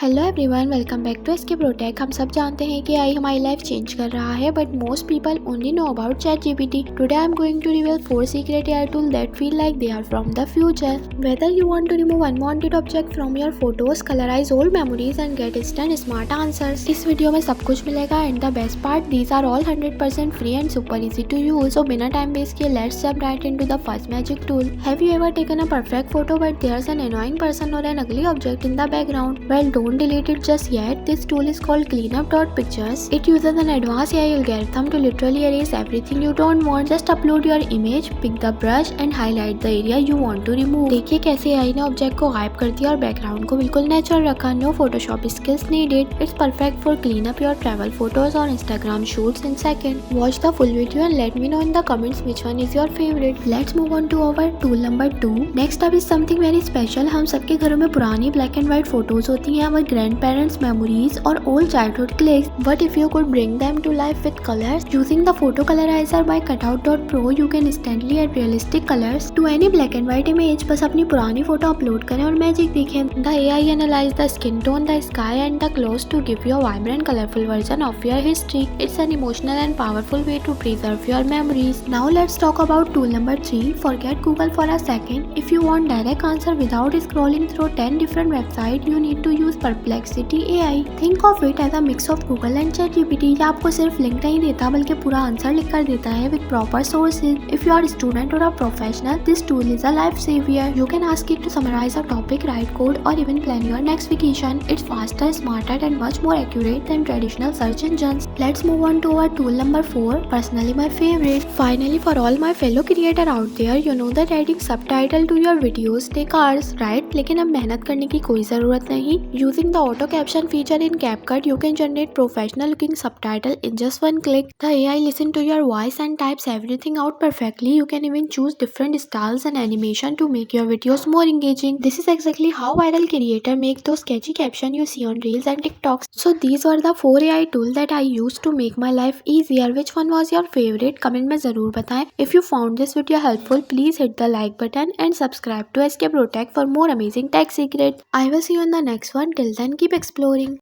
Hello everyone, welcome back to SK Protek. हम सब जानते हैं कि आई हमारी लाइफ चेंज कर रहा है, but most people only know about ChatGPT. Today I am going to reveal 4 secret AI tool that feel like they are from the future. Whether you want to remove unwanted object from your photos, colourise old memories and get instant smart answers. इस video में सब कुछ मिलेगा and the best part, these are all 100% free and super easy to use. So बिना time waste किए let's jump right into the first magic tool. Have you ever taken a perfect photo but there's an annoying person or an ugly object in the background? Well, don't delete it just yet. This tool is called cleanup.pictures. It uses an advanced AI algorithm to literally erase everything you don't want. Just upload your image, pick the brush and highlight the area you want to remove. देखिए कैसे AI ने object को गायब कर दिया और background को बिल्कुल नेचुरल रखा। No Photoshop skills needed. It's perfect for clean up your travel photos or Instagram shoots in second. Watch the full video and let me know in the comments which one is your favorite. Let's move on to our tool number 2. Next up is something very special. हम सबके घरों में पुरानी black and white photos होती हैं, our grandparents memories or old childhood clicks. But if you could bring them to life with colors, using the photo colorizer by cutout.pro, you can instantly add realistic colors to any black and white image. बस अपनी पुरानी photo upload करें और magic देखें। The AI analyze the skin tone, the sky and the clothes to give you a vibrant, colorful version of your history. It's an emotional and powerful way to preserve your memories. Now let's talk about tool number 3. Forget Google for a second. If you want direct answer without scrolling through 10 different websites, you need to use Perplexity AI. Think of it as a mix of Google and ChatGPT. ये आपको सिर्फ link नहीं देता बल्कि पूरा answer लिख कर देता है with proper sources. If you are a student or a professional, this tool is a life savior. You can ask it to summarize a topic, write code, or even plan your next vacation. It's faster, smarter, and much more accurate than traditional search engines. Let's move on to our tool number 4. Personally, my favorite. Finally, for all my fellow creator out there, you know that adding subtitle to your videos take hours, right? लेकिन अब मेहनत करने की कोई जरूरत नहीं. Using the auto caption feature in CapCut, you can generate professional looking subtitle in just one click. The AI listens to your voice and types everything out perfectly. You can even choose different styles and animation to make your videos more engaging. This is exactly how viral creators make those catchy captions you see on Reels and TikToks. So these were the 4 AI tools that I used to make my life easier. Which one was your favorite? Comment में जरूर बताएं. If you found this video helpful, please hit the like button and subscribe to SK Protech for more amazing tech secrets. I will see you in the next one. Till then, keep exploring.